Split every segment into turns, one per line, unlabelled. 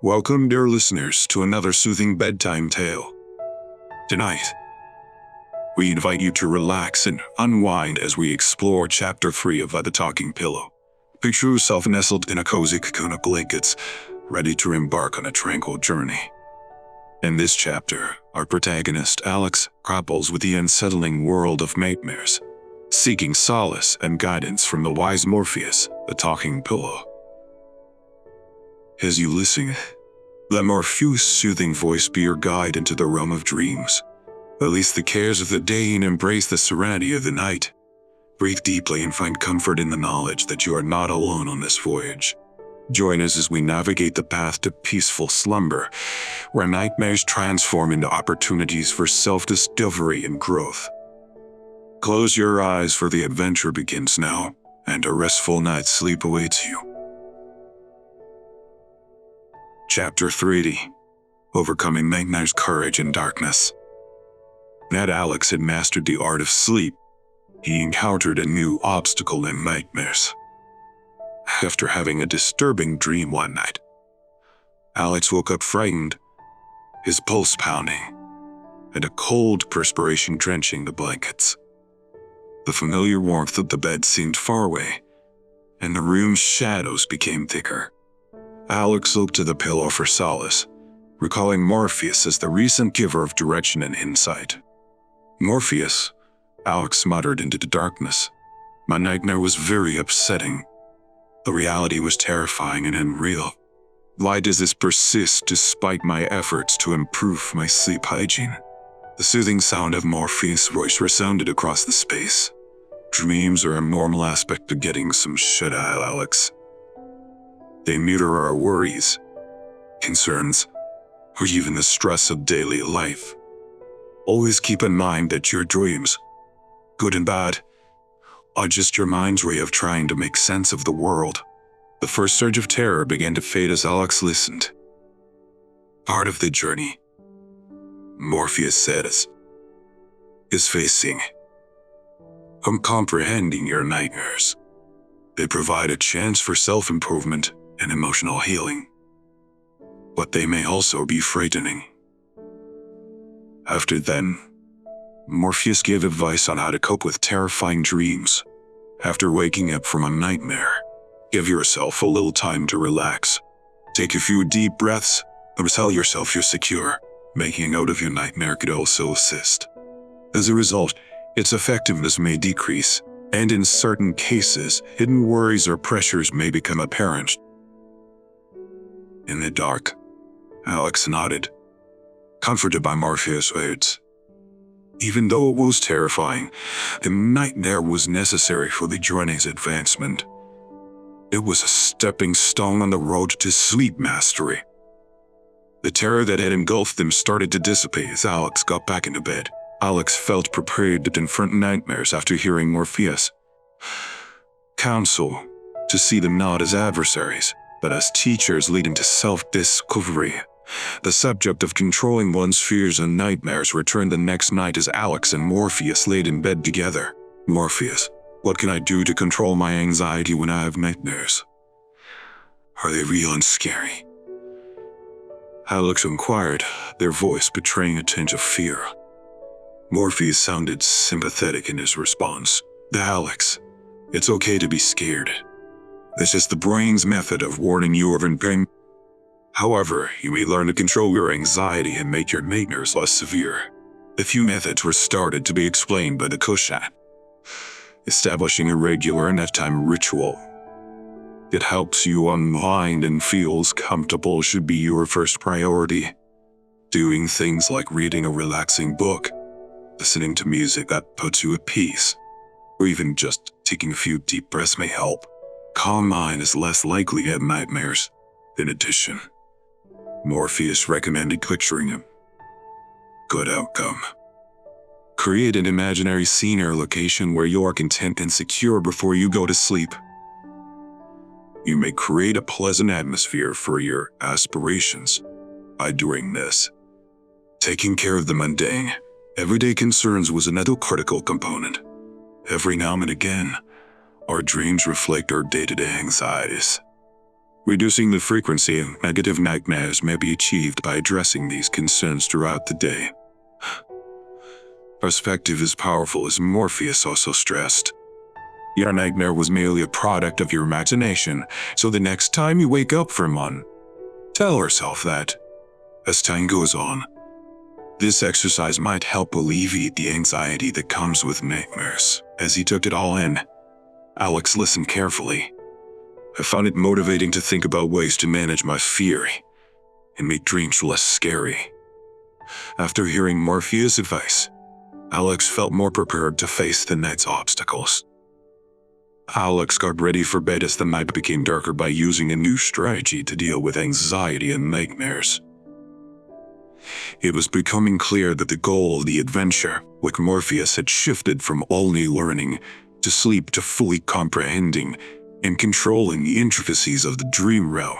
Welcome, dear listeners, to another soothing bedtime tale. Tonight, we invite you to relax and unwind as we explore Chapter 3 of The Talking Pillow. Picture yourself nestled in a cozy cocoon of blankets, ready to embark on a tranquil journey. In this chapter, our protagonist, Alex, grapples with the unsettling world of nightmares, seeking solace and guidance from the wise Morpheus, the talking pillow. As you listen, let Morpheus' soothing voice be your guide into the realm of dreams. Release the cares of the day and embrace the serenity of the night. Breathe deeply and find comfort in the knowledge that you are not alone on this voyage. Join us as we navigate the path to peaceful slumber, where nightmares transform into opportunities for self-discovery and growth. Close your eyes, for the adventure begins now, and a restful night's sleep awaits you. Chapter 3: Overcoming Nightmares, Courage in Darkness. Now that Alex had mastered the art of sleep, he encountered a new obstacle in nightmares. After having a disturbing dream one night, Alex woke up frightened, his pulse pounding, and a cold perspiration drenching the blankets. The familiar warmth of the bed seemed far away, and the room's shadows became thicker. Alex looked to the pillow for solace, recalling Morpheus as the recent giver of direction and insight. Morpheus, Alex muttered into the darkness. My nightmare was very upsetting. The reality was terrifying and unreal. Why does this persist despite my efforts to improve my sleep hygiene? The soothing sound of Morpheus' voice resounded across the space. Dreams are a normal aspect of getting some shut-eye, Alex. They mirror our worries, concerns, or even the stress of daily life. Always keep in mind that your dreams, good and bad, are just your mind's way of trying to make sense of the world. The first surge of terror began to fade as Alex listened. Part of the journey, Morpheus said, is facing. Comprehending your nightmares. They provide a chance for self-improvement and emotional healing. But they may also be frightening. After then, Morpheus gave advice on how to cope with terrifying dreams. After waking up from a nightmare, give yourself a little time to relax. Take a few deep breaths and tell yourself you're secure. Making out of your nightmare could also assist. As a result, its effectiveness may decrease, and in certain cases, hidden worries or pressures may become apparent. In the dark, Alex nodded, comforted by Morpheus' words. Even though it was terrifying, the nightmare was necessary for the journey's advancement. It was a stepping stone on the road to sleep mastery. The terror that had engulfed them started to dissipate as Alex got back into bed. Alex felt prepared to confront nightmares after hearing Morpheus' counsel, to see them not as adversaries, but as teachers leading to self-discovery. The subject of controlling one's fears and nightmares returned the next night as Alex and Morpheus laid in bed together. Morpheus, what can I do to control my anxiety when I have nightmares? Are they real and scary? Alex inquired, their voice betraying a tinge of fear. Morpheus sounded sympathetic in his response. Alex, it's okay to be scared. This is the brain's method of warning you of pain. However, you may learn to control your anxiety and make your nightmares less severe. A few methods were started to be explained by the Coziest. Establishing a regular nighttime ritual. It helps you unwind and feels comfortable should be your first priority. Doing things like reading a relaxing book, listening to music that puts you at peace, or even just taking a few deep breaths may help. Calm mind is less likely to have nightmares. In addition, Morpheus recommended picturing a good outcome. Create an imaginary scene or location where you are content and secure before you go to sleep. You may create a pleasant atmosphere for your aspirations by doing this. Taking care of the mundane, everyday concerns was another critical component. Every now and again, our dreams reflect our day-to-day anxieties. Reducing the frequency of negative nightmares may be achieved by addressing these concerns throughout the day. Perspective is powerful, as Morpheus also stressed. Your nightmare was merely a product of your imagination, so the next time you wake up from one, tell yourself that. As time goes on, this exercise might help alleviate the anxiety that comes with nightmares. As he took it all in, Alex listened carefully. I found it motivating to think about ways to manage my fear and make dreams less scary. After hearing Morpheus' advice, Alex felt more prepared to face the night's obstacles. Alex got ready for bed as the night became darker by using a new strategy to deal with anxiety and nightmares. It was becoming clear that the goal of the adventure with Morpheus had shifted from only learning to sleep to fully comprehending and controlling the intricacies of the dream realm.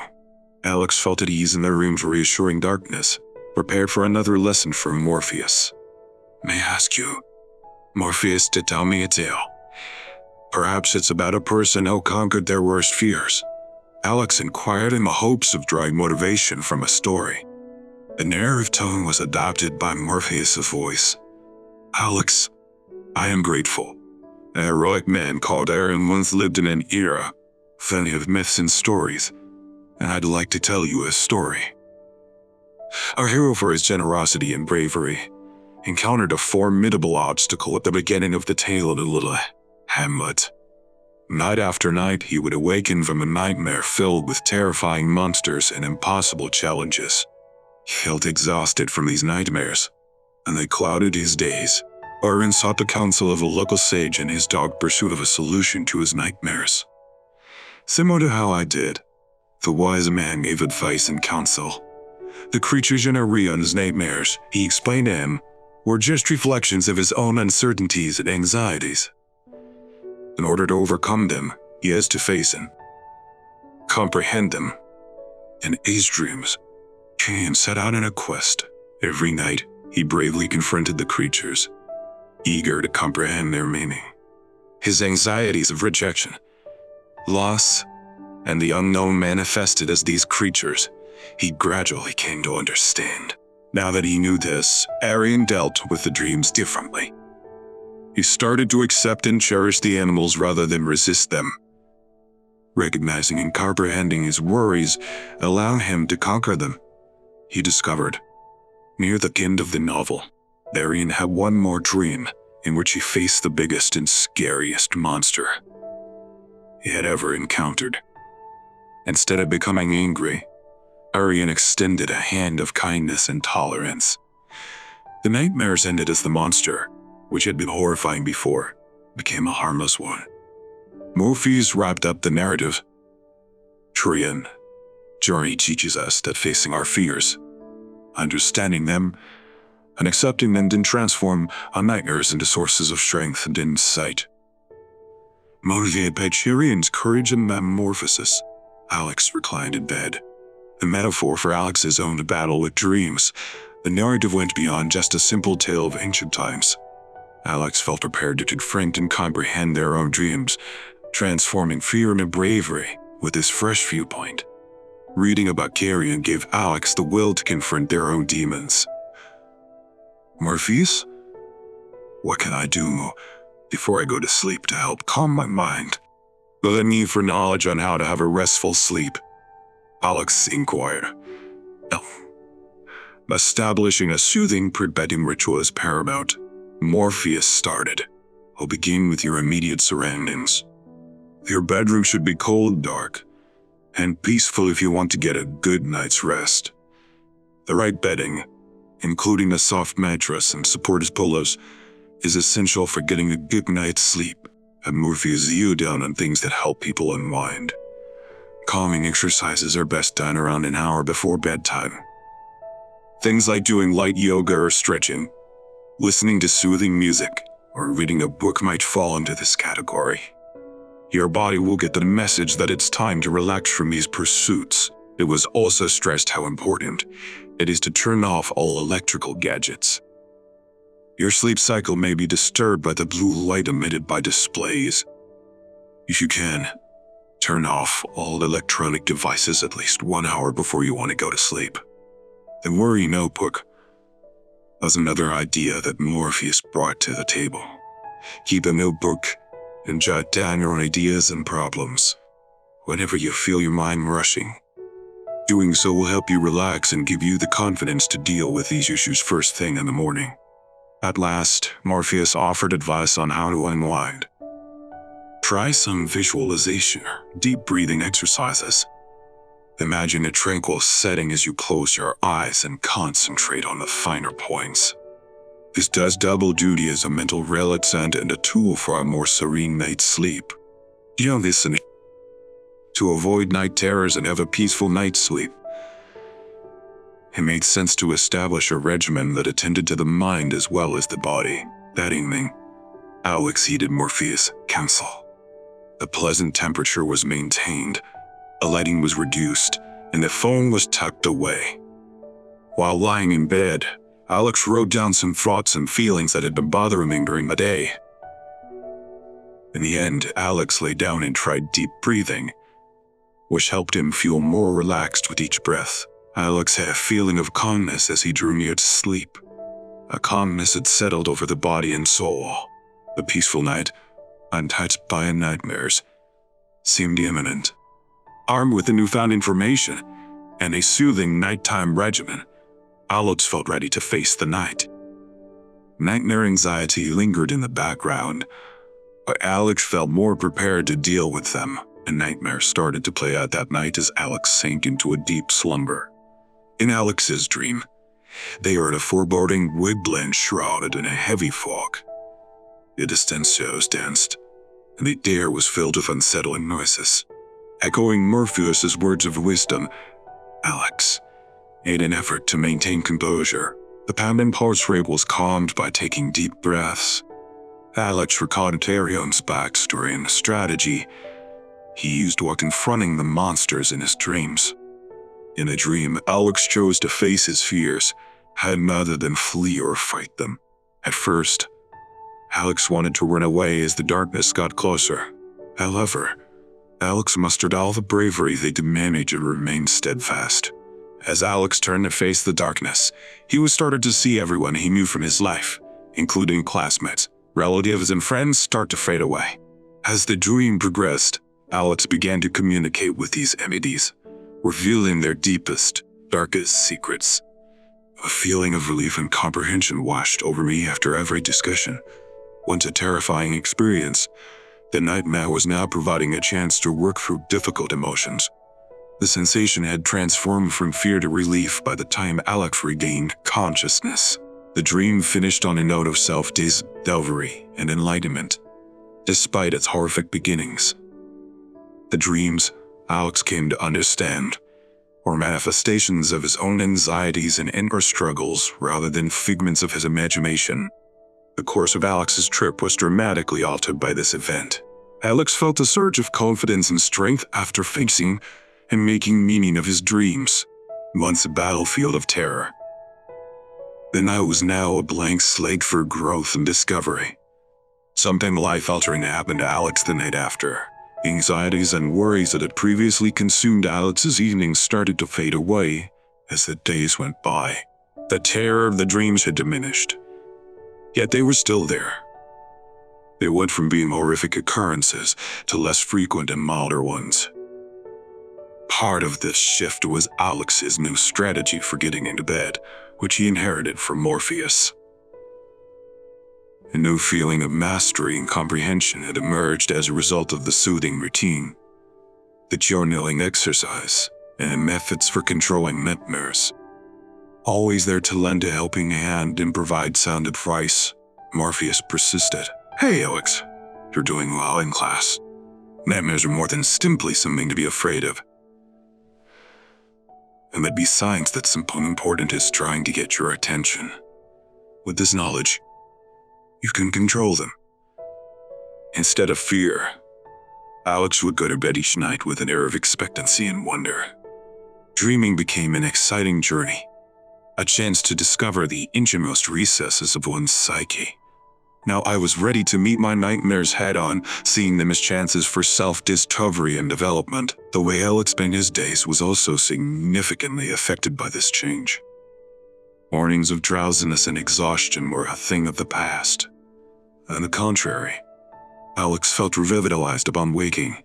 Alex felt at ease in the room's reassuring darkness, prepared for another lesson from Morpheus. May I ask you, Morpheus, to tell me a tale? Perhaps it's about a person who conquered their worst fears. Alex inquired in the hopes of drawing motivation from a story. The narrative tone was adopted by Morpheus' voice. Alex, I am grateful. A heroic man called Arion once lived in an era full of myths and stories, and I'd like to tell you a story. Our hero, for his generosity and bravery, encountered a formidable obstacle at the beginning of the tale of the little hamlet. Night after night, he would awaken from a nightmare filled with terrifying monsters and impossible challenges. He felt exhausted from these nightmares, and they clouded his days. Arion sought the counsel of a local sage in his dogged pursuit of a solution to his nightmares. Similar to how I did, the wise man gave advice and counsel. The creatures in Arion's nightmares, he explained to him, were just reflections of his own uncertainties and anxieties. In order to overcome them, he has to face them, comprehend them, and his dreams. Cain set out on a quest. Every night, he bravely confronted the creatures, eager to comprehend their meaning. His anxieties of rejection, loss, and the unknown manifested as these creatures he gradually came to understand. Now that he knew this, Arion dealt with the dreams differently. He started to accept and cherish the animals rather than resist them. Recognizing and comprehending his worries allowed him to conquer them. He discovered, near the end of the novel, Arion had one more dream in which he faced the biggest and scariest monster he had ever encountered. Instead of becoming angry, Arion extended a hand of kindness and tolerance. The nightmares ended as the monster, which had been horrifying before, became a harmless one. Morpheus wrapped up the narrative. Arion, Journey teaches us that facing our fears, understanding them, and accepting them can transform our nightmares into sources of strength and insight. Motivated by Arion's courage and metamorphosis, Alex reclined in bed. A metaphor for Alex's own battle with dreams, the narrative went beyond just a simple tale of ancient times. Alex felt prepared to confront and comprehend their own dreams, transforming fear into bravery with this fresh viewpoint. Reading about Arion gave Alex the will to confront their own demons. Morpheus, what can I do before I go to sleep to help calm my mind? The need for knowledge on how to have a restful sleep, Alex inquired. Establishing a soothing pre-bedding ritual is paramount. Morpheus started. I'll begin with your immediate surroundings. Your bedroom should be cold, dark, and peaceful if you want to get a good night's rest. The right bedding, including a soft mattress and supportive pillows, is essential for getting a good night's sleep, and Morpheus zeroed down on things that help people unwind. Calming exercises are best done around an hour before bedtime. Things like doing light yoga or stretching, listening to soothing music, or reading a book might fall into this category. Your body will get the message that it's time to relax from these pursuits. It was also stressed how important it is to turn off all electrical gadgets. Your sleep cycle may be disturbed by the blue light emitted by displays. If you can, turn off all electronic devices at least 1 hour before you want to go to sleep. The worry notebook was another idea that Morpheus brought to the table. Keep a notebook and jot down your ideas and problems whenever you feel your mind rushing. Doing so will help you relax and give you the confidence to deal with these issues first thing in the morning. At last, Morpheus offered advice on how to unwind. Try some visualization or deep breathing exercises. Imagine a tranquil setting as you close your eyes and concentrate on the finer points. This does double duty as a mental relaxant and a tool for a more serene night's sleep. Listen, to avoid night terrors and have a peaceful night's sleep, it made sense to establish a regimen that attended to the mind as well as the body. That evening, Alex heeded Morpheus' counsel. A pleasant temperature was maintained, the lighting was reduced, and the phone was tucked away. While lying in bed, Alex wrote down some thoughts and feelings that had been bothering him during the day. In the end, Alex lay down and tried deep breathing, which helped him feel more relaxed with each breath. Alex had a feeling of calmness as he drew near to sleep. A calmness had settled over the body and soul. The peaceful night, untouched by nightmares, seemed imminent. Armed with the newfound information and a soothing nighttime regimen, Alex felt ready to face the night. Nightmare anxiety lingered in the background, but Alex felt more prepared to deal with them. A nightmare started to play out that night as Alex sank into a deep slumber. In Alex's dream, they heard a foreboding woodland shrouded in a heavy fog. The distant shadows danced, and the air was filled with unsettling noises. Echoing Morpheus's words of wisdom, Alex made an effort to maintain composure. The pounding pulse rate was calmed by taking deep breaths. Alex recounted Arion's backstory and the strategy he used while confronting the monsters in his dreams. In a dream, Alex chose to face his fears, rather than flee or fight them. At first, Alex wanted to run away as the darkness got closer. However, Alex mustered all the bravery they demanded to remain steadfast. As Alex turned to face the darkness, he was started to see everyone he knew from his life, including classmates, relatives, and friends, start to fade away. As the dream progressed, Alex began to communicate with these entities, revealing their deepest, darkest secrets. A feeling of relief and comprehension washed over me after every discussion. Once a terrifying experience, the nightmare was now providing a chance to work through difficult emotions. The sensation had transformed from fear to relief by the time Alex regained consciousness. The dream finished on a note of self-discovery and enlightenment, despite its horrific beginnings. The dreams Alex came to understand were manifestations of his own anxieties and inner struggles rather than figments of his imagination. The course of Alex's trip was dramatically altered by this event. Alex felt a surge of confidence and strength after facing and making meaning of his dreams. Once a battlefield of terror, the night was now a blank slate for growth and discovery. Something life-altering happened to Alex the night after. Anxieties and worries that had previously consumed Alex's evenings started to fade away as the days went by. The terror of the dreams had diminished, yet they were still there. They went from being horrific occurrences to less frequent and milder ones. Part of this shift was Alex's new strategy for getting into bed, which he inherited from Morpheus. A new feeling of mastery and comprehension had emerged as a result of the soothing routine, the journaling exercise, and methods for controlling nightmares. Always there to lend a helping hand and provide sound advice, Morpheus persisted. "Hey, Alex, you're doing well in class. Nightmares are more than simply something to be afraid of. And that besides that something important is trying to get your attention. With this knowledge, you can control them." Instead of fear, Alex would go to bed each night with an air of expectancy and wonder. Dreaming became an exciting journey, a chance to discover the innermost recesses of one's psyche. Now I was ready to meet my nightmares head-on, seeing them as chances for self-discovery and development. The way Alex spent his days was also significantly affected by this change. Mornings of drowsiness and exhaustion were a thing of the past. On the contrary, Alex felt revitalized upon waking,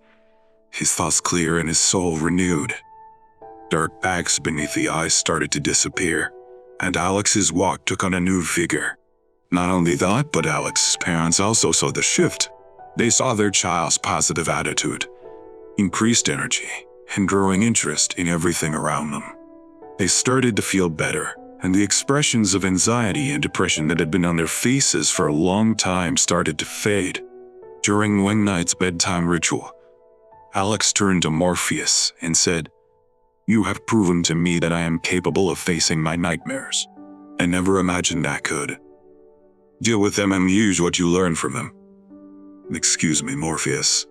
his thoughts clear and his soul renewed. Dark bags beneath the eyes started to disappear, and Alex's walk took on a new vigor. Not only that, but Alex's parents also saw the shift. They saw their child's positive attitude, increased energy, and growing interest in everything around them. They started to feel better, and the expressions of anxiety and depression that had been on their faces for a long time started to fade. During one night's bedtime ritual, Alex turned to Morpheus and said, "You have proven to me that I am capable of facing my nightmares. I never imagined I could. Deal with them and use what you learn from them." "Excuse me, Morpheus."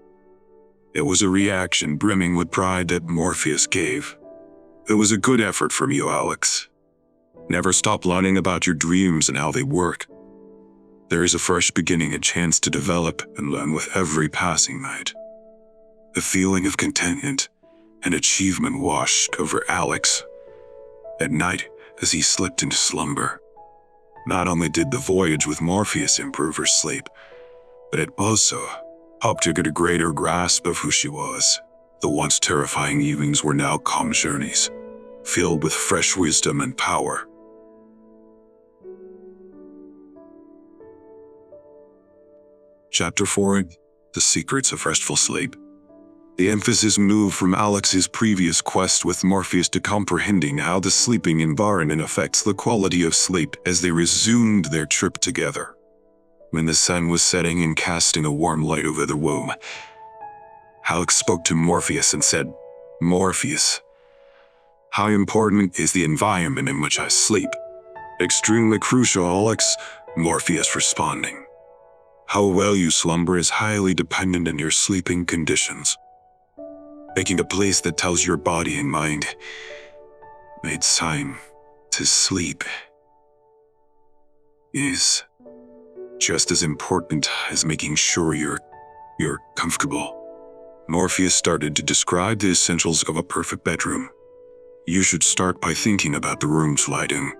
It was a reaction brimming with pride that Morpheus gave. "It was a good effort from you, Alex. Never stop learning about your dreams and how they work. There is a fresh beginning, a chance to develop and learn with every passing night." The feeling of contentment and achievement washed over Alex at night as he slipped into slumber. Not only did the voyage with Morpheus improve her sleep, but it also helped her get a greater grasp of who she was. The once terrifying evenings were now calm journeys, filled with fresh wisdom and power. Chapter 4: The Secrets of Restful Sleep. The emphasis moved from Alex's previous quest with Morpheus to comprehending how the sleeping environment affects the quality of sleep as they resumed their trip together. When the sun was setting and casting a warm light over the womb, Alex spoke to Morpheus and said, "Morpheus, how important is the environment in which I sleep?" "Extremely crucial, Alex," Morpheus responding. "How well you slumber is highly dependent on your sleeping conditions. Making a place that tells your body and mind it's time to sleep is just as important as making sure you're comfortable." Morpheus started to describe the essentials of a perfect bedroom. "You should start by thinking about the room's lighting.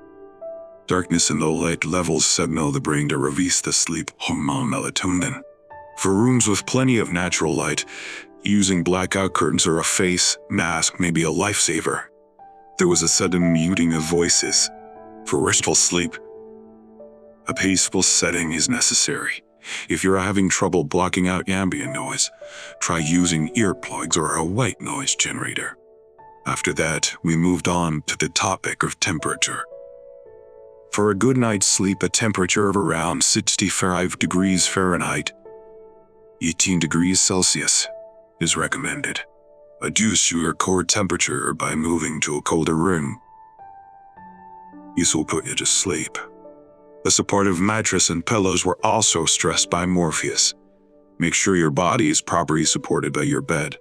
Darkness and low light levels signal the brain to release the sleep hormone melatonin. For rooms with plenty of natural light, using blackout curtains or a face mask may be a lifesaver." There was a sudden muting of voices. For restful sleep, a peaceful setting is necessary. If you're having trouble blocking out ambient noise, try using earplugs or a white noise generator. After that, we moved on to the topic of temperature. For a good night's sleep, a temperature of around 65 degrees Fahrenheit, 18 degrees Celsius, is recommended. Adjust your core temperature by moving to a colder room. This will put you to sleep. The supportive mattress and pillows were also stressed by Morpheus. Make sure your body is properly supported by your bed.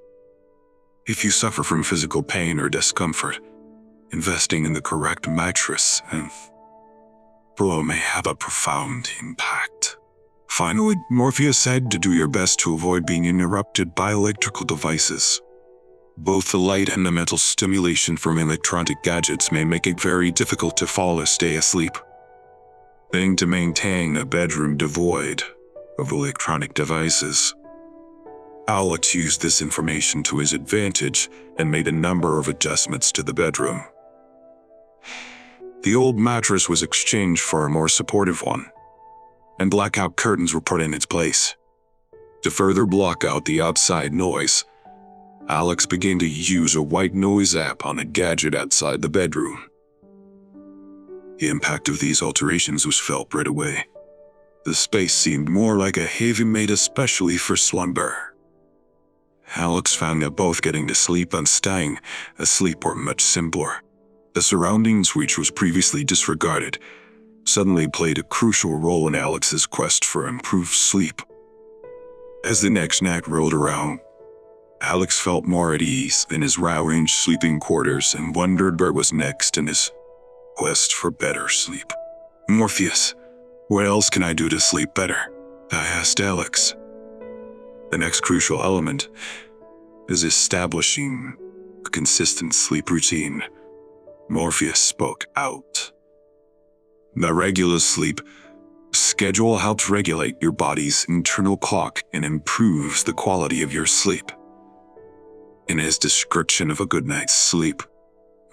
If you suffer from physical pain or discomfort, investing in the correct mattress and pillow may have a profound impact. Finally, Morpheus said to do your best to avoid being interrupted by electrical devices. Both the light and the mental stimulation from electronic gadgets may make it very difficult to fall or stay asleep. Aim to maintain a bedroom devoid of electronic devices. Alex used this information to his advantage and made a number of adjustments to the bedroom. The old mattress was exchanged for a more supportive one, and blackout curtains were put in its place. To further block out the outside noise, Alex began to use a white noise app on a gadget outside the bedroom. The impact of these alterations was felt right away. The space seemed more like a haven made especially for slumber. Alex found that both getting to sleep and staying asleep were much simpler. The surroundings, which was previously disregarded, suddenly played a crucial role in Alex's quest for improved sleep. As the next night rolled around, Alex felt more at ease in his low-range sleeping quarters and wondered what was next in his quest for better sleep. "Morpheus, what else can I do to sleep better?" I asked Alex. The next crucial element is establishing a consistent sleep routine. Morpheus spoke out. The regular sleep schedule helps regulate your body's internal clock and improves the quality of your sleep. In his description of a good night's sleep,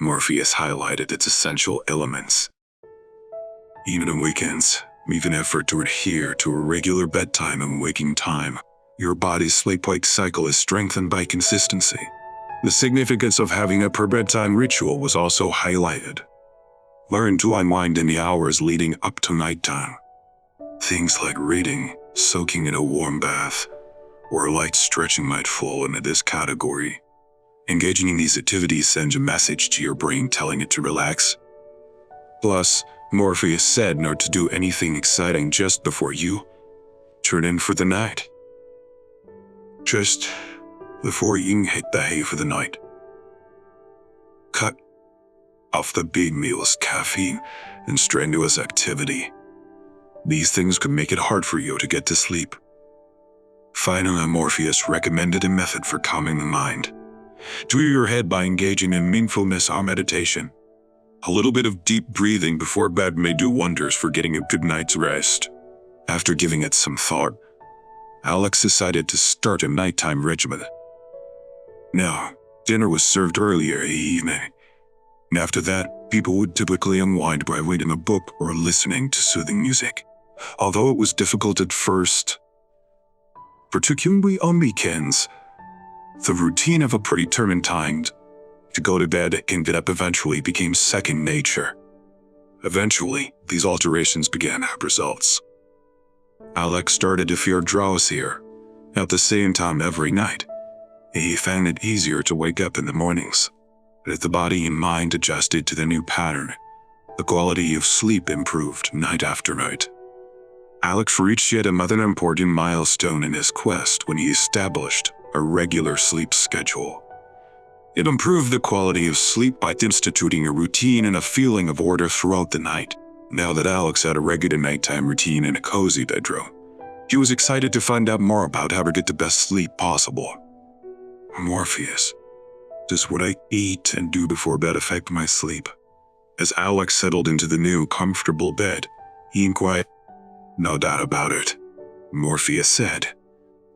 Morpheus highlighted its essential elements. Even on weekends, even effort to adhere to a regular bedtime and waking time, your body's sleep-wake cycle is strengthened by consistency. The significance of having a per-bedtime ritual was also highlighted. Learn to unwind in the hours leading up to nighttime. Things like reading, soaking in a warm bath, or light stretching might fall into this category. Engaging in these activities sends a message to your brain telling it to relax. Plus, Morpheus said not to do anything exciting just before you turn in for the night. Just before you hit the hay for the night. Cut off the big meals, caffeine, and strenuous activity. These things could make it hard for you to get to sleep. Finally, Morpheus recommended a method for calming the mind. Clear your head by engaging in mindfulness or meditation. A little bit of deep breathing before bed may do wonders for getting a good night's rest. After giving it some thought, Alex decided to start a nighttime regimen. Now, dinner was served earlier in the evening, and after that, people would typically unwind by reading a book or listening to soothing music. Although it was difficult at first, particularly on weekends, the routine of a predetermined time to go to bed and get up eventually became second nature. Eventually, these alterations began to have results. Alex started to feel drowsier at the same time every night. He found it easier to wake up in the mornings. As the body and mind adjusted to the new pattern, the quality of sleep improved night after night. Alex reached yet another important milestone in his quest when he established a regular sleep schedule. It improved the quality of sleep by instituting a routine and a feeling of order throughout the night. Now that Alex had a regular nighttime routine in a cozy bedroom, he was excited to find out more about how to get the best sleep possible. Morpheus, does what I eat and do before bed affect my sleep? As Alex settled into the new, comfortable bed, he inquired. No doubt about it, Morpheus said.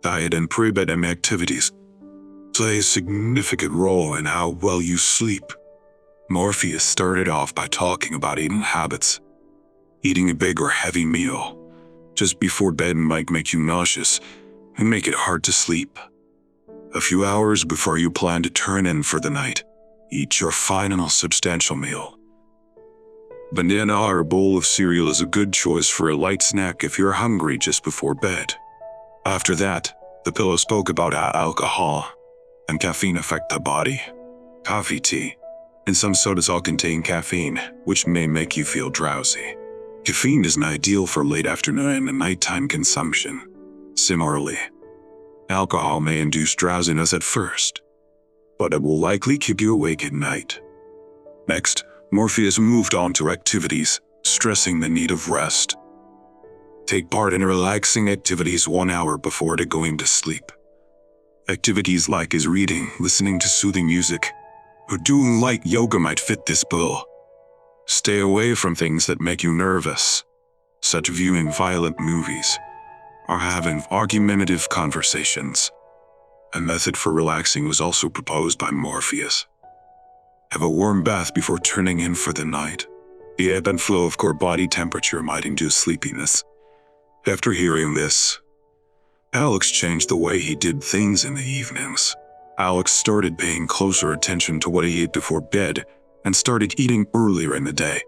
Diet and pre-bedtime activities play a significant role in how well you sleep. Morpheus started off by talking about eating habits. Eating a big or heavy meal just before bed might make you nauseous and make it hard to sleep. A few hours before you plan to turn in for the night, eat your final substantial meal. Banana or a bowl of cereal is a good choice for a light snack if you're hungry just before bed. After that, the pillow spoke about how alcohol and caffeine affect the body. Coffee, tea, and some sodas all contain caffeine, which may make you feel drowsy. Caffeine isn't ideal for late afternoon and nighttime consumption. Similarly, alcohol may induce drowsiness at first, but it will likely keep you awake at night. Next, Morpheus moved on to activities, stressing the need of rest. Take part in relaxing activities 1 hour before going to sleep. Activities like reading, listening to soothing music, or doing light yoga might fit this bill. Stay away from things that make you nervous, such as viewing violent movies or having argumentative conversations. A method for relaxing was also proposed by Morpheus. Have a warm bath before turning in for the night. The ebb and flow of core body temperature might induce sleepiness. After hearing this, Alex changed the way he did things in the evenings. Alex started paying closer attention to what he ate before bed and started eating earlier in the day.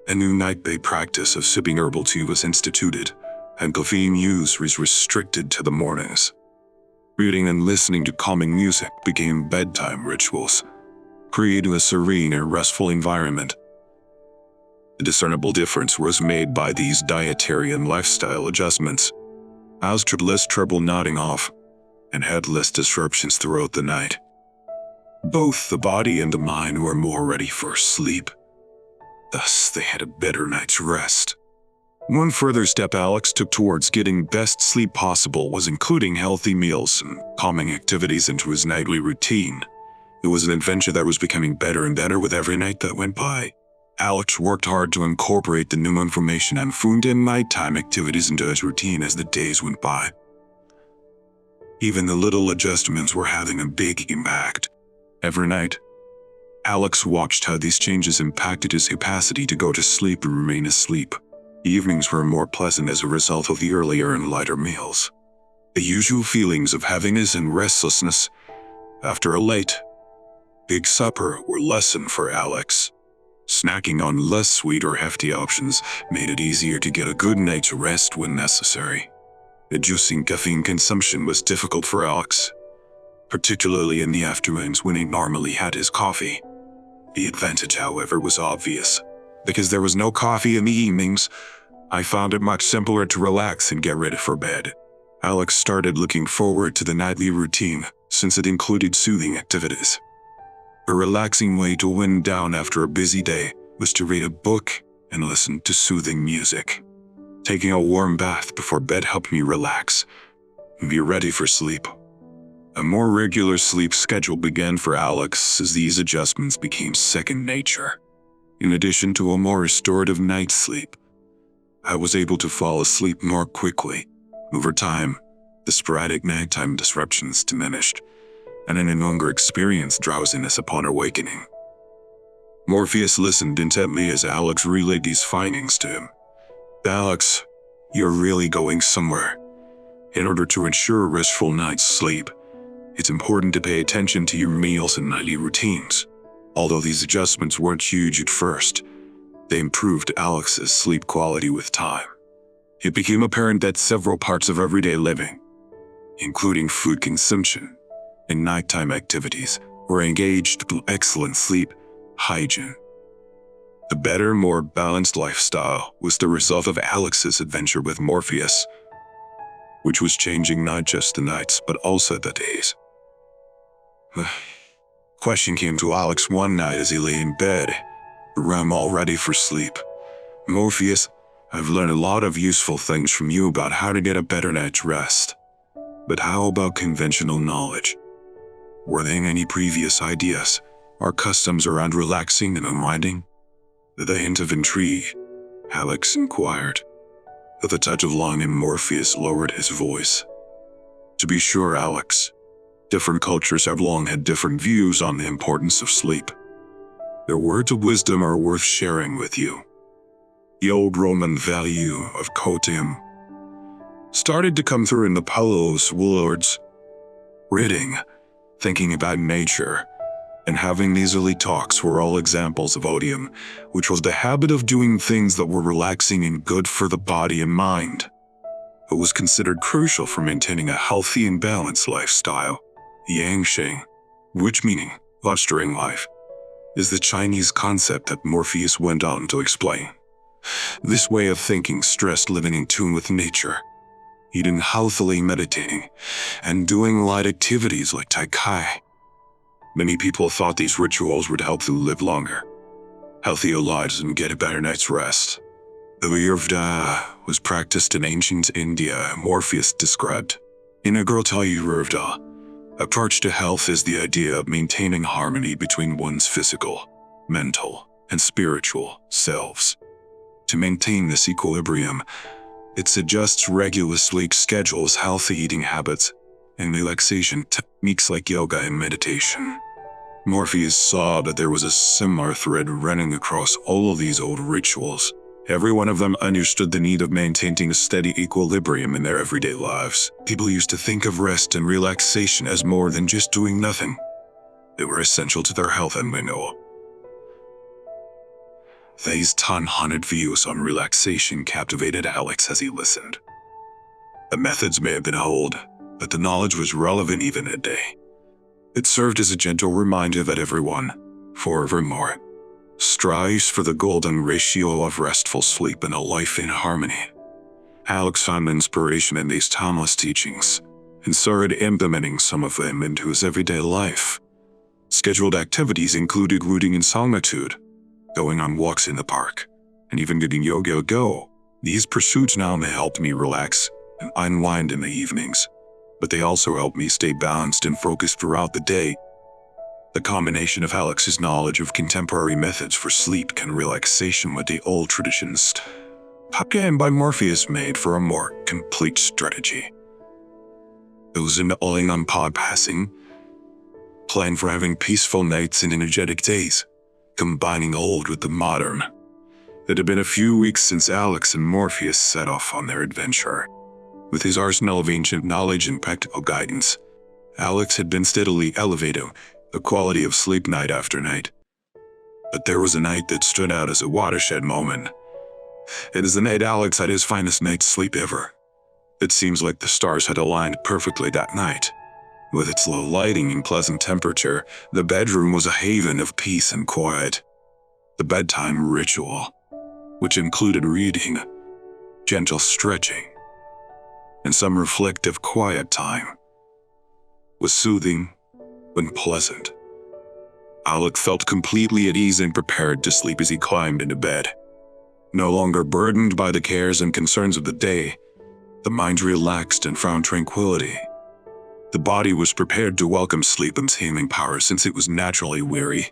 A new night-day practice of sipping herbal tea was instituted, and caffeine use was restricted to the mornings. Reading and listening to calming music became bedtime rituals, creating a serene and restful environment. A discernible difference was made by these dietary and lifestyle adjustments. Alex had less trouble nodding off and had less disruptions throughout the night. Both the body and the mind were more ready for sleep. Thus, they had a better night's rest. One further step Alex took towards getting best sleep possible was including healthy meals and calming activities into his nightly routine. It was an adventure that was becoming better and better with every night that went by. Alex worked hard to incorporate the new information and food and nighttime activities into his routine as the days went by. Even the little adjustments were having a big impact. Every night, Alex watched how these changes impacted his capacity to go to sleep and remain asleep. Evenings were more pleasant as a result of the earlier and lighter meals. The usual feelings of heaviness and restlessness after a late, big supper were lessened for Alex. Snacking on less sweet or hefty options made it easier to get a good night's rest when necessary. Reducing caffeine consumption was difficult for Alex, particularly in the afternoons when he normally had his coffee. The advantage, however, was obvious. Because there was no coffee in the evenings, I found it much simpler to relax and get ready for bed. Alex started looking forward to the nightly routine since it included soothing activities. A relaxing way to wind down after a busy day was to read a book and listen to soothing music. Taking a warm bath before bed helped me relax and be ready for sleep. A more regular sleep schedule began for Alex as these adjustments became second nature. In addition to a more restorative night's sleep, I was able to fall asleep more quickly. Over time, the sporadic nighttime disruptions diminished, and I no longer experienced drowsiness upon awakening. Morpheus listened intently as Alex relayed these findings to him. Alex, you're really going somewhere. In order to ensure a restful night's sleep, it's important to pay attention to your meals and nightly routines. Although these adjustments weren't huge at first, they improved Alex's sleep quality with time. It became apparent that several parts of everyday living, including food consumption and nighttime activities, were engaged in excellent sleep hygiene. A better, more balanced lifestyle was the result of Alex's adventure with Morpheus, which was changing not just the nights but also the days. The question came to Alex one night as he lay in bed, the room all ready for sleep. Morpheus, I've learned a lot of useful things from you about how to get a better night's rest. But how about conventional knowledge? Were there any previous ideas or customs around relaxing and unwinding? With a hint of intrigue, Alex inquired. With a touch of longing, Morpheus lowered his voice. To be sure, Alex, different cultures have long had different views on the importance of sleep. Their words of wisdom are worth sharing with you. The old Roman value of cotium started to come through in the Palos warlords. Reading, thinking about nature, and having these early talks were all examples of odium, which was the habit of doing things that were relaxing and good for the body and mind. It was considered crucial for maintaining a healthy and balanced lifestyle. Yangsheng, which meaning fostering life, is the Chinese concept that Morpheus went on to explain. This way of thinking stressed living in tune with nature, eating healthily, meditating, and doing light activities like Tai Chi. Many people thought these rituals would help them live longer, healthier lives, and get a better night's rest. The Ayurveda was practiced in ancient India, Morpheus described. In Ayurveda, approach to health is the idea of maintaining harmony between one's physical, mental, and spiritual selves. To maintain this equilibrium, it suggests regular sleep schedules, healthy eating habits, and relaxation techniques like yoga and meditation. Morpheus saw that there was a similar thread running across all of these old rituals. Every one of them understood the need of maintaining a steady equilibrium in their everyday lives. People used to think of rest and relaxation as more than just doing nothing. They were essential to their health and renewal. These ton-haunted views on relaxation captivated Alex as he listened. The methods may have been old, but the knowledge was relevant even today. It served as a gentle reminder that everyone, forevermore, strives for the golden ratio of restful sleep and a life in harmony. Alex found inspiration in these timeless teachings and started implementing some of them into his everyday life. Scheduled activities included reading in solitude, going on walks in the park, and even getting yoga go. These pursuits not only helped me relax and unwind in the evenings, but they also helped me stay balanced and focused throughout the day. The combination of Alex's knowledge of contemporary methods for sleep and relaxation with the old traditions again by Morpheus made for a more complete strategy. It was an all-in pod passing plan for having peaceful nights and energetic days, combining old with the modern. It had been a few weeks since Alex and Morpheus set off on their adventure. With his arsenal of ancient knowledge and practical guidance, Alex had been steadily elevating the quality of sleep night after night. But there was a night that stood out as a watershed moment. It is the night Alex had his finest night's sleep ever. It seems like the stars had aligned perfectly that night. With its low lighting and pleasant temperature, the bedroom was a haven of peace and quiet. The bedtime ritual, which included reading, gentle stretching, and some reflective quiet time, was soothing and pleasant. Alex felt completely at ease and prepared to sleep as he climbed into bed. No longer burdened by the cares and concerns of the day, the mind relaxed and found tranquility. The body was prepared to welcome sleep's healing power since it was naturally weary,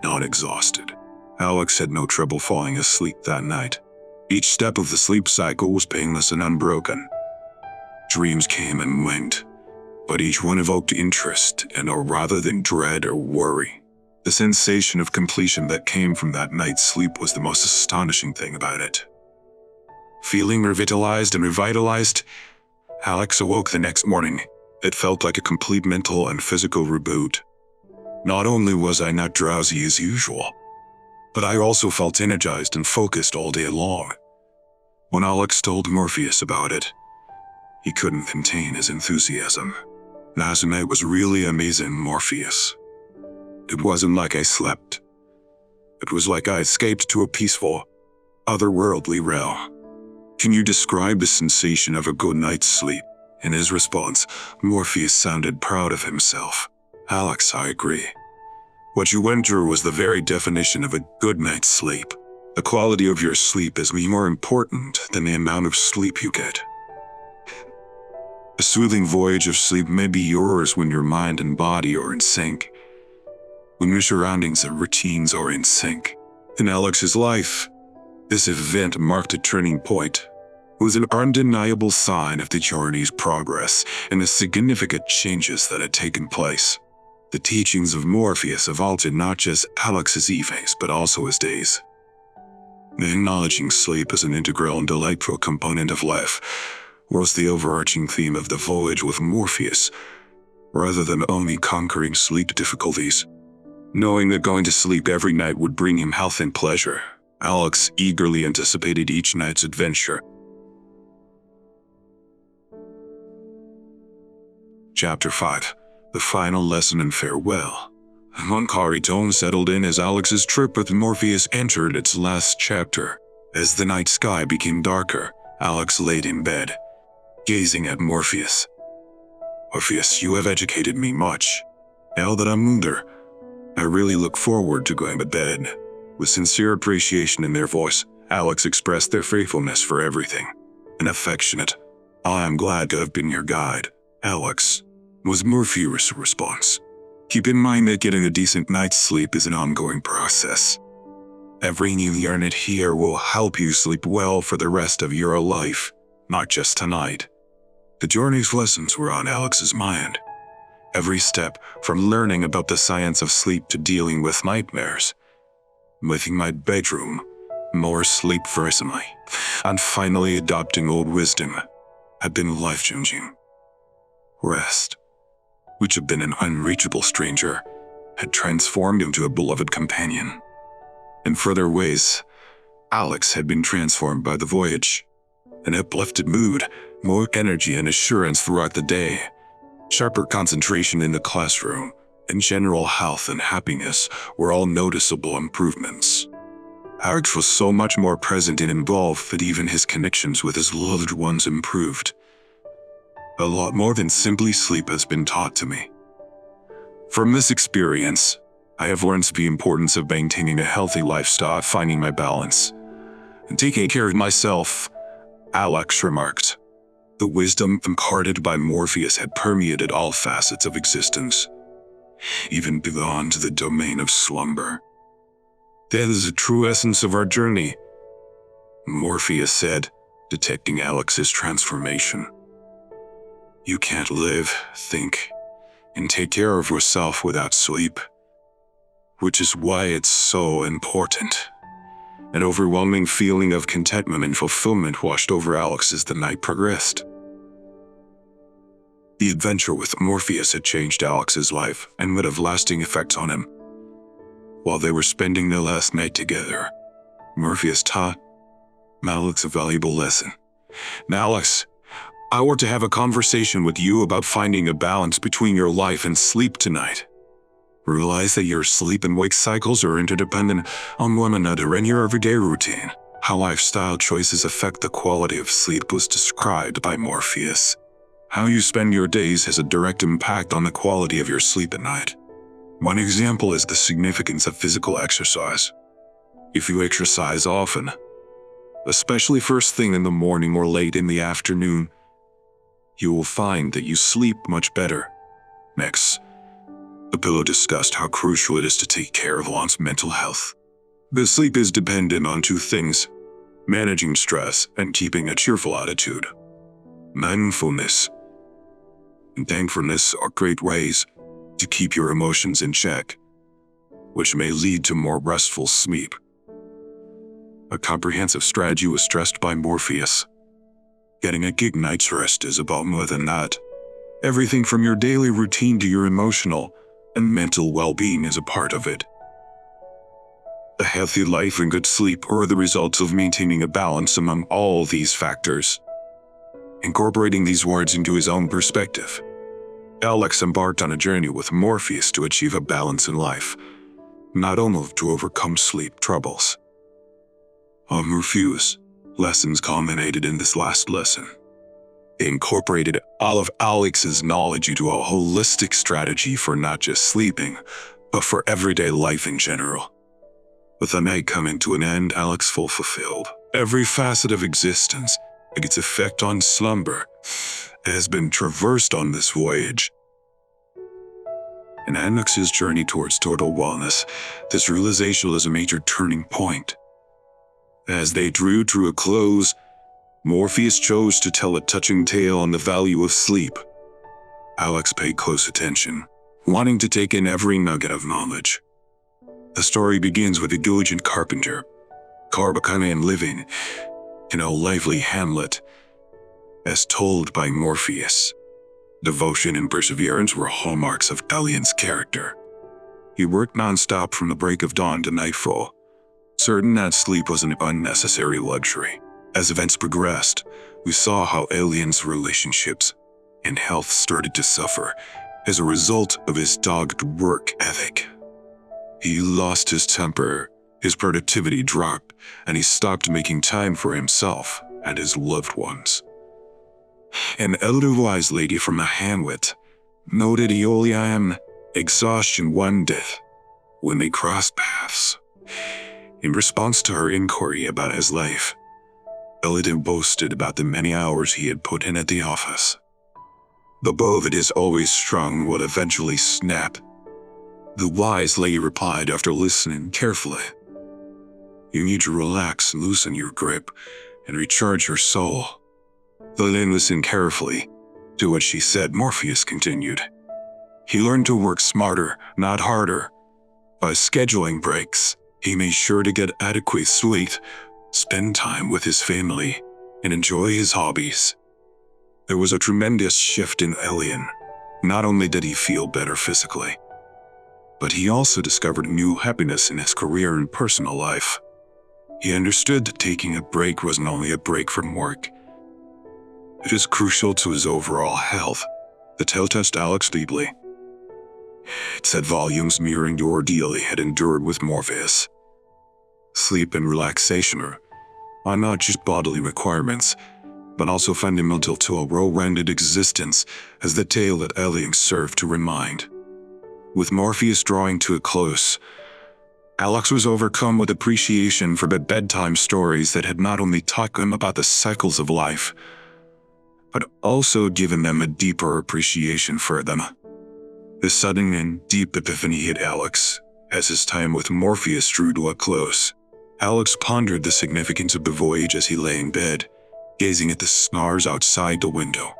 not exhausted. Alex had no trouble falling asleep that night. Each step of the sleep cycle was painless and unbroken. Dreams came and went, but each one evoked interest rather than dread or worry. The sensation of completion that came from that night's sleep was the most astonishing thing about it. Feeling revitalized and revitalized, Alex awoke the next morning. It felt like a complete mental and physical reboot. Not only was I not drowsy as usual, but I also felt energized and focused all day long. When Alex told Morpheus about it, he couldn't contain his enthusiasm. Last night was really amazing, Morpheus. It wasn't like I slept. It was like I escaped to a peaceful, otherworldly realm. Can you describe the sensation of a good night's sleep? In his response, Morpheus sounded proud of himself. Alex, I agree. What you went through was the very definition of a good night's sleep. The quality of your sleep is more important than the amount of sleep you get. A soothing voyage of sleep may be yours when your mind and body are in sync, when your surroundings and routines are in sync. In Alex's life, this event marked a turning point. It was an undeniable sign of the journey's progress and the significant changes that had taken place. The teachings of Morpheus have altered not just Alex's evenings, but also his days. Acknowledging sleep as an integral and delightful component of life was the overarching theme of the voyage with Morpheus, rather than only conquering sleep difficulties. Knowing that going to sleep every night would bring him health and pleasure, Alex eagerly anticipated each night's adventure. Chapter 5. The Final Lesson and Farewell. A melancholy tone settled in as Alex's trip with Morpheus entered its last chapter. As the night sky became darker, Alex laid in bed, gazing at Morpheus. Morpheus, you have educated me much. Now that I'm older, I really look forward to going to bed. With sincere appreciation in their voice, Alex expressed their faithfulness for everything. An affectionate, I am glad to have been your guide, Alex, was Morpheus' response. Keep in mind that getting a decent night's sleep is an ongoing process. Every new unit here will help you sleep well for the rest of your life, not just tonight. The journey's lessons were on Alex's mind. Every step, from learning about the science of sleep to dealing with nightmares, making my bedroom more sleep-friendly, and finally adopting old wisdom, had been life-changing. Rest, which had been an unreachable stranger, had transformed into a beloved companion. In further ways, Alex had been transformed by the voyage. An uplifted mood, more energy and assurance throughout the day, sharper concentration in the classroom, and general health and happiness were all noticeable improvements. Alex was so much more present and involved that even his connections with his loved ones improved. A lot more than simply sleep has been taught to me. From this experience, I have learned the importance of maintaining a healthy lifestyle, finding my balance. "Taking care of myself," Alex remarked. The wisdom imparted by Morpheus had permeated all facets of existence, even beyond the domain of slumber. "That is the true essence of our journey," Morpheus said, detecting Alex's transformation. "You can't live, think, and take care of yourself without sleep, which is why it's so important." An overwhelming feeling of contentment and fulfillment washed over Alex as the night progressed. The adventure with Morpheus had changed Alex's life and would have lasting effects on him. While they were spending their last night together, Morpheus taught Alex a valuable lesson. "Now, Alex, I want to have a conversation with you about finding a balance between your life and sleep tonight. Realize that your sleep and wake cycles are interdependent on one another in your everyday routine. How lifestyle choices affect the quality of sleep was described by Morpheus. How you spend your days has a direct impact on the quality of your sleep at night. One example is the significance of physical exercise. If you exercise often, especially first thing in the morning or late in the afternoon, you will find that you sleep much better. Next, the pillow discussed how crucial it is to take care of one's mental health. The sleep is dependent on two things: managing stress and keeping a cheerful attitude. Mindfulness and thankfulness are great ways to keep your emotions in check, which may lead to more restful sleep. A comprehensive strategy was stressed by Morpheus. Getting a good night's rest is about more than that. Everything from your daily routine to your emotional and mental well-being is a part of it. A healthy life and good sleep are the results of maintaining a balance among all these factors. Incorporating these words into his own perspective, Alex embarked on a journey with Morpheus to achieve a balance in life, not only to overcome sleep troubles. Morpheus' lessons culminated in this last lesson. They incorporated all of Alex's knowledge into a holistic strategy for not just sleeping, but for everyday life in general. With the night coming to an end, Alex felt fulfilled. Every facet of existence, like its effect on slumber, has been traversed on this voyage. In Alex's journey towards total wellness, this realization was a major turning point. As they drew to a close, Morpheus chose to tell a touching tale on the value of sleep. Alex paid close attention, wanting to take in every nugget of knowledge. The story begins with a diligent carpenter, living in a lively hamlet, as told by Morpheus. Devotion and perseverance were hallmarks of Arion's character. He worked non-stop from the break of dawn to nightfall, certain that sleep was an unnecessary luxury. As events progressed, we saw how Arion's relationships and health started to suffer as a result of his dogged work ethic. He lost his temper, his productivity dropped, and he stopped making time for himself and his loved ones. An elder wise lady from the hamlet noted Arion exhaustion one day when they crossed paths. In response to her inquiry about his life, Arion boasted about the many hours he had put in at the office. "The bow that is always strung will eventually snap," the wise lady replied after listening carefully. "You need to relax, loosen your grip, and recharge your soul." Arion listened carefully to what she said. Morpheus continued. He learned to work smarter, not harder. By scheduling breaks, he made sure to get adequate sleep, spend time with his family, and enjoy his hobbies. There was a tremendous shift in Arion. Not only did he feel better physically, but he also discovered new happiness in his career and personal life. He understood that taking a break wasn't only a break from work. It is crucial to his overall health. The tale touched Alex deeply. It said volumes mirroring the ordeal he had endured with Morpheus. Sleep and relaxation are not just bodily requirements, but also fundamental to a well-rounded existence, as the tale that Arion served to remind. With Morpheus drawing to a close, Alex was overcome with appreciation for the bedtime stories that had not only taught him about the cycles of life, but also given them a deeper appreciation for them. The sudden and deep epiphany hit Alex as his time with Morpheus drew to a close. Alex pondered the significance of the voyage as he lay in bed, gazing at the stars outside the window.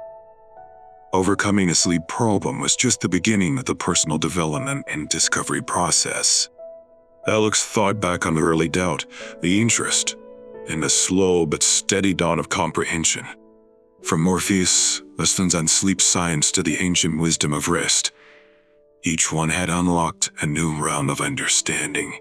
Overcoming a sleep problem was just the beginning of the personal development and discovery process. Alex thought back on the early doubt, the interest, and the slow but steady dawn of comprehension. From Morpheus' lessons on sleep science to the ancient wisdom of rest, each one had unlocked a new realm of understanding.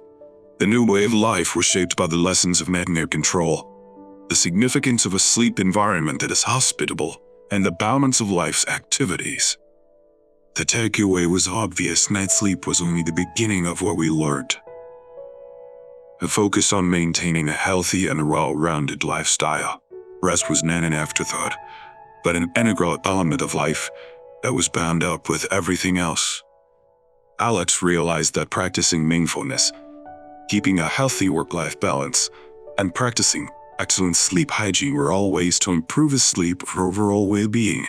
The new way of life was shaped by the lessons of nightmare control, the significance of a sleep environment that is hospitable, and the balance of life's activities. The takeaway was obvious: night sleep was only the beginning of what we learned. A focus on maintaining a healthy and well-rounded lifestyle. Rest was not an afterthought, but an integral element of life that was bound up with everything else. Alex realized that practicing mindfulness, keeping a healthy work-life balance, and practicing excellent sleep hygiene were all ways to improve his sleep or overall well-being.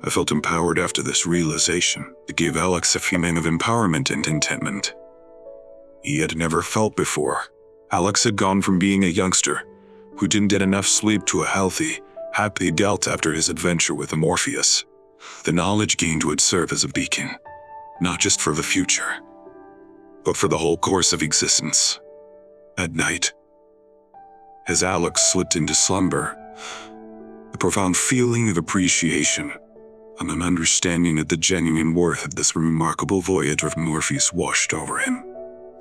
I felt empowered after this realization. It gave Alex a feeling of empowerment and contentment he had never felt before. Alex had gone from being a youngster who didn't get enough sleep to a healthy, happy adult after his adventure with Morpheus. The knowledge gained would serve as a beacon, not just for the future, but for the whole course of existence. At night, as Alex slipped into slumber, a profound feeling of appreciation and an understanding of the genuine worth of this remarkable voyage of Morpheus washed over him.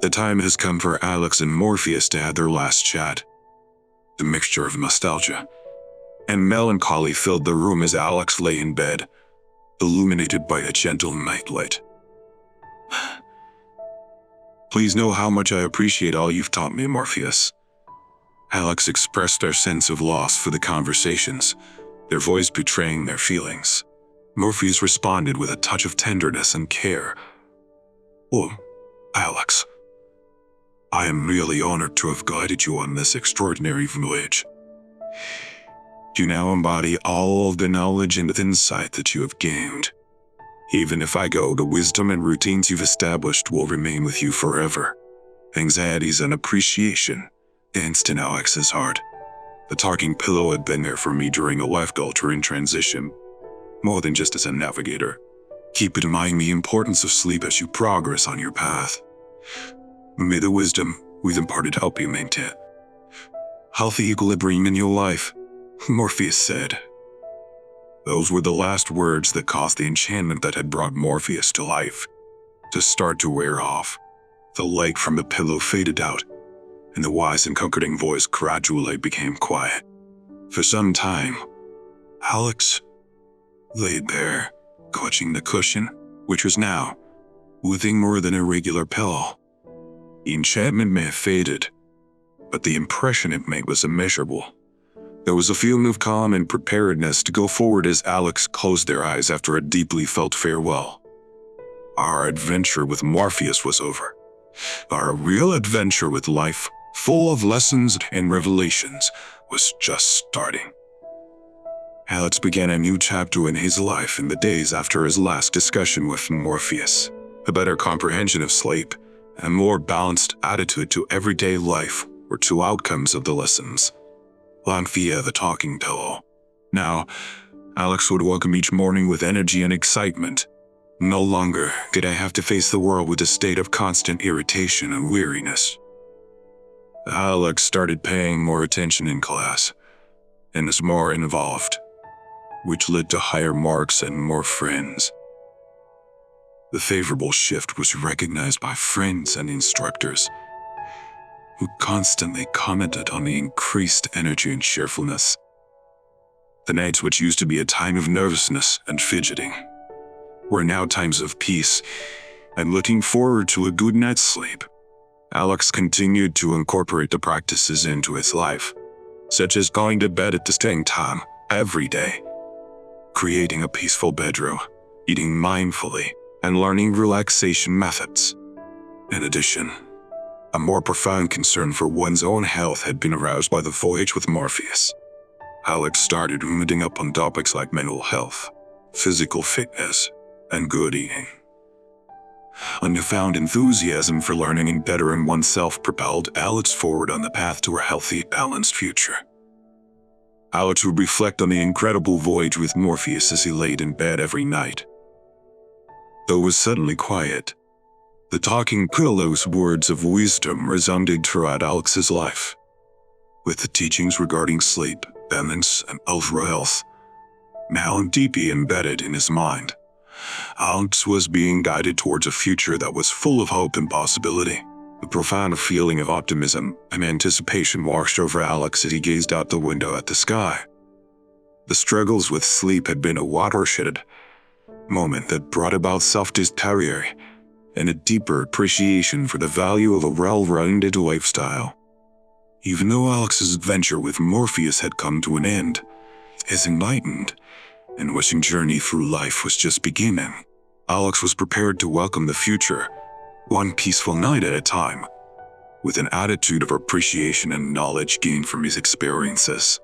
The time has come for Alex and Morpheus to have their last chat. The mixture of nostalgia and melancholy filled the room as Alex lay in bed, illuminated by a gentle nightlight. Please know how much I appreciate all you've taught me, Morpheus. Alex expressed their sense of loss for the conversations, their voice betraying their feelings. Morpheus responded with a touch of tenderness and care. Oh, Alex, I am really honored to have guided you on this extraordinary voyage. You now embody all of the knowledge and insight that you have gained. Even if I go, the wisdom and routines you've established will remain with you forever. Anxieties and appreciation danced in Alex's heart. The talking pillow had been there for me during a life-altering transition, more than just as a navigator. Keep in mind the importance of sleep as you progress on your path. May the wisdom we've imparted help you maintain healthy equilibrium in your life, Morpheus said. Those were the last words that caused the enchantment that had brought Morpheus to life to start to wear off. The light from the pillow faded out, and the wise and comforting voice gradually became quiet. For some time, Alex lay there, clutching the cushion, which was now nothing more than a regular pillow. The enchantment may have faded, but the impression it made was immeasurable. There was a feeling of calm and preparedness to go forward as Alex closed their eyes after a deeply felt farewell. Our adventure with Morpheus was over. Our real adventure with life, full of lessons and revelations, was just starting. Alex began a new chapter in his life in the days after his last discussion with Morpheus. A better comprehension of sleep, a more balanced attitude to everyday life were two outcomes of the lessons learned via the talking pillow. Now, Alex would wake up each morning with energy and excitement. No longer did I have to face the world with a state of constant irritation and weariness. Alex started paying more attention in class and was more involved, which led to higher marks and more friends. The favorable shift was recognized by friends and instructors, who constantly commented on the increased energy and cheerfulness. The nights, which used to be a time of nervousness and fidgeting, were now times of peace and looking forward to a good night's sleep. Alex continued to incorporate the practices into his life, such as going to bed at the same time every day, creating a peaceful bedroom, eating mindfully, and learning relaxation methods. In addition, A more profound concern for one's own health had been aroused by the voyage with Morpheus. Alex started ruminating upon topics like mental health, physical fitness, and good eating. A newfound enthusiasm for learning and bettering oneself propelled Alex forward on the path to a healthy, balanced future. Alex would reflect on the incredible voyage with Morpheus as he laid in bed every night. Though it was suddenly quiet, the talking pillow's words of wisdom resounded throughout Alex's life. With the teachings regarding sleep, balance, and overall health now deeply embedded in his mind, Alex was being guided towards a future that was full of hope and possibility. A profound feeling of optimism and anticipation washed over Alex as he gazed out the window at the sky. The struggles with sleep had been a watershed moment that brought about self-discovery and a deeper appreciation for the value of a well-rounded lifestyle. Even though Alex's adventure with Morpheus had come to an end, his enlightened and wishing journey through life was just beginning. Alex was prepared to welcome the future, one peaceful night at a time, with an attitude of appreciation and knowledge gained from his experiences.